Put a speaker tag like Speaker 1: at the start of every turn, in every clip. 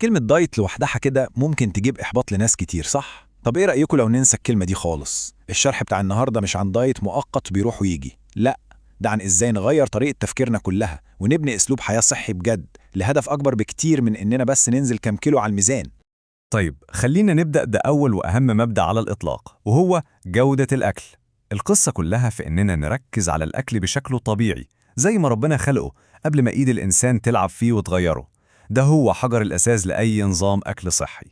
Speaker 1: كلمة دايت لوحدها كده ممكن تجيب إحباط لناس كتير، صح؟ طب إيه رأيكم لو ننسى الكلمة دي خالص؟ الشرح بتاع النهاردة مش عن دايت مؤقت بيروح ويجي، لأ، ده عن إزاي نغير طريقة تفكيرنا كلها ونبني أسلوب حياة صحي بجد لهدف أكبر بكتير من إننا بس ننزل كام كيلو على الميزان.
Speaker 2: طيب خلينا نبدأ بأول وأهم مبدأ على الإطلاق، وهو جودة الأكل. القصة كلها في إننا نركز على الأكل بشكله طبيعي زي ما ربنا خلقه قبل ما إيد الإنسان تلعب فيه وتغيره. ده هو حجر الأساس لأي نظام أكل صحي.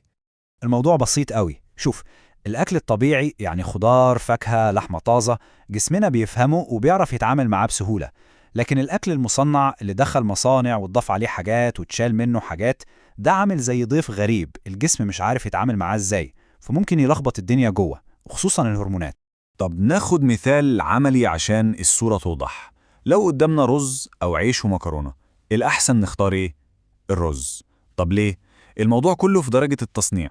Speaker 3: الموضوع بسيط قوي. شوف، الأكل الطبيعي يعني خضار، فاكهة، لحمة طازة، جسمنا بيفهمه وبيعرف يتعامل معاه بسهولة. لكن الأكل المصنع اللي دخل مصانع واتضاف عليه حاجات وتشال منه حاجات، ده عامل زي ضيف غريب الجسم مش عارف يتعامل معاه ازاي، فممكن يلخبط الدنيا جوه، وخصوصا الهرمونات.
Speaker 4: طب ناخد مثال عملي عشان الصورة توضح. لو قدامنا رز أو عيش ومكرونة، الأحسن نختار إيه؟ الرز. طب ليه؟ الموضوع كله في درجة التصنيع.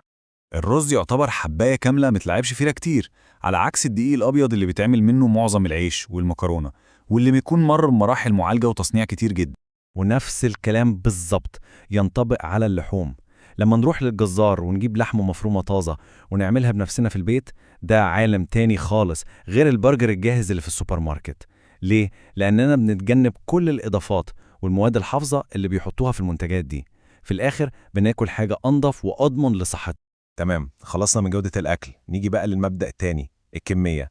Speaker 4: الرز يعتبر حباية كاملة متلعبش فيها كتير، على عكس الدقيق الأبيض اللي بيتعمل منه معظم العيش والمكرونة، واللي بيكون مر بمراحل معالجة وتصنيع كتير جدا.
Speaker 2: ونفس الكلام بالظبط ينطبق على اللحوم. لما نروح للجزار ونجيب لحمة مفرومة طازة ونعملها بنفسنا في البيت، ده عالم تاني خالص غير البرجر الجاهز اللي في السوبر ماركت. ليه؟ لأننا بنتجنب كل الإضافات والمواد الحافظة اللي بيحطوها في المنتجات دي. في الآخر بناكل حاجة أنظف وأضمن لصحتنا.
Speaker 5: تمام، خلصنا من جودة الأكل، نيجي بقى للمبدأ التاني، الكمية.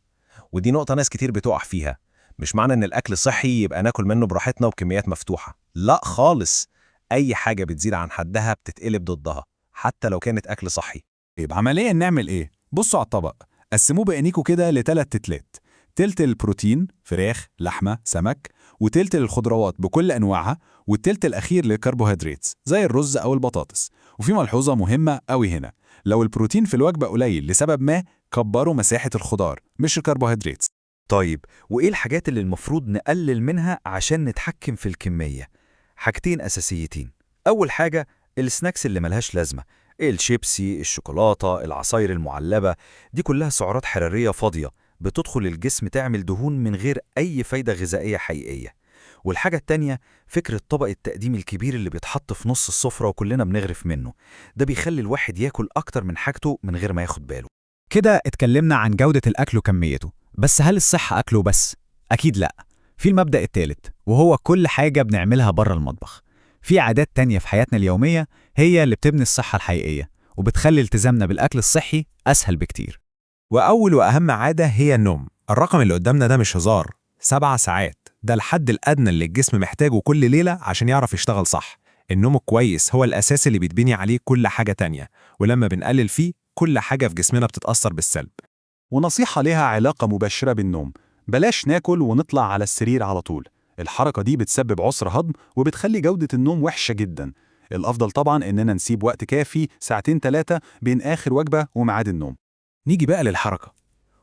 Speaker 5: ودي نقطة ناس كتير بتقع فيها. مش معنى إن الأكل صحي يبقى ناكل منه براحتنا وبكميات مفتوحة، لا خالص. أي حاجة بتزيد عن حدها بتتقلب ضدها، حتى لو كانت أكل صحي.
Speaker 6: طيب عمليا نعمل ايه؟ بصوا على الطبق، قسموه بعينيكوا كده لثلاث تلات. تلت البروتين، فراخ، لحمة، سمك، وتلت الخضروات بكل أنواعها، والتلت الأخير للكربوهيدرات زي الرز أو البطاطس. وفي ملحوظة مهمة قوي هنا، لو البروتين في الوجبة قليل لسبب ما، كبروا مساحة الخضار مش الكربوهيدرات.
Speaker 7: طيب وإيه الحاجات اللي المفروض نقلل منها عشان نتحكم في الكمية؟ حاجتين أساسيتين. أول حاجة السناكس اللي ملهاش لازمة، الشيبسي، الشوكولاتة، العصاير المعلبة، دي كلها سعرات حرارية فاضية بتدخل الجسم تعمل دهون من غير أي فايدة غذائية حقيقية. والحاجة التانية فكرة طبق التقديم الكبير اللي بيتحط في نص السفرة وكلنا بنغرف منه، ده بيخلي الواحد ياكل أكتر من حاجته من غير ما ياخد باله.
Speaker 3: كده اتكلمنا عن جودة الأكل وكميته، بس هل الصحة أكله بس؟ أكيد لأ. في المبدأ التالت، وهو كل حاجة بنعملها بره المطبخ. في عادات تانية في حياتنا اليومية هي اللي بتبني الصحة الحقيقية وبتخلي التزامنا بالأكل الصحي أسهل بكتير.
Speaker 5: وأول وأهم عادة هي النوم. الرقم اللي قدامنا ده مش هزار، 7 ساعات ده الحد الأدنى اللي الجسم محتاجه كل ليلة عشان يعرف يشتغل صح. النوم كويس هو الأساس اللي بيتبني عليه كل حاجة تانية، ولما بنقلل فيه كل حاجة في جسمنا بتتأثر بالسلب.
Speaker 6: ونصيحة ليها علاقة مباشرة بالنوم، بلاش ناكل ونطلع على السرير على طول. الحركة دي بتسبب عسر هضم وبتخلي جودة النوم وحشة جدا. الأفضل طبعا إننا نسيب وقت كافي، ساعتين 3 بين آخر وجبة وميعاد النوم.
Speaker 1: نيجي بقى للحركة،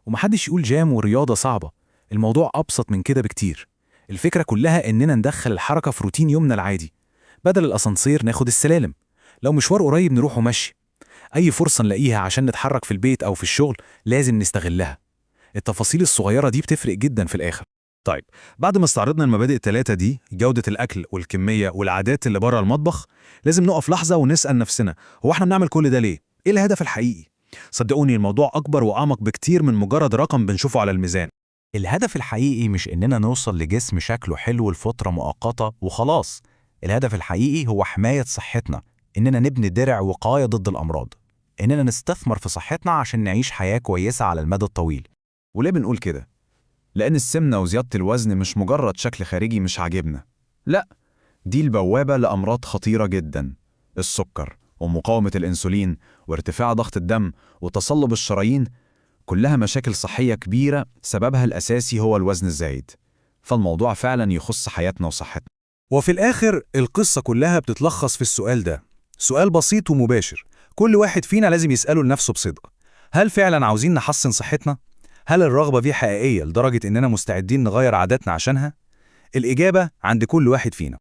Speaker 1: ومحدش يقول جام ورياضة صعبة. الموضوع أبسط من كده بكتير. الفكرة كلها إننا ندخل الحركة في روتين يومنا العادي. بدل الأسانسير ناخد السلالم، لو مشوار قريب نروحه مشي. أي فرصة نلاقيها عشان نتحرك في البيت أو في الشغل لازم نستغلها. التفاصيل الصغيرة دي بتفرق جدا في الآخر.
Speaker 4: طيب، بعد ما استعرضنا المبادئ الثلاثة دي، جودة الأكل والكمية والعادات اللي بره المطبخ، لازم نقف لحظة ونسأل نفسنا، هو احنا بنعمل كل ده ليه؟ ايه الهدف الحقيقي؟ صدقوني الموضوع أكبر وأعمق بكتير من مجرد رقم بنشوفه على الميزان.
Speaker 2: الهدف الحقيقي مش إننا نوصل لجسم شكله حلو لفترة مؤقتة وخلاص. الهدف الحقيقي هو حماية صحتنا، إننا نبني درع وقاية ضد الأمراض، إننا نستثمر في صحتنا عشان نعيش حياة كويسة على المدى الطويل.
Speaker 4: وليه بنقول كده؟ لأن السمنة وزيادة الوزن مش مجرد شكل خارجي مش عاجبنا، لا، دي البوابة لأمراض خطيرة جدا. السكر ومقاومة الأنسولين وارتفاع ضغط الدم وتصلب الشرايين، كلها مشاكل صحية كبيرة سببها الأساسي هو الوزن الزايد. فالموضوع فعلا يخص حياتنا وصحتنا.
Speaker 1: وفي الآخر القصة كلها بتتلخص في السؤال ده، سؤال بسيط ومباشر كل واحد فينا لازم يسأله لنفسه بصدق. هل فعلا عاوزين نحسن صحتنا؟ هل الرغبة دي حقيقية لدرجة إننا مستعدين نغير عاداتنا عشانها؟ الإجابة عند كل واحد فينا.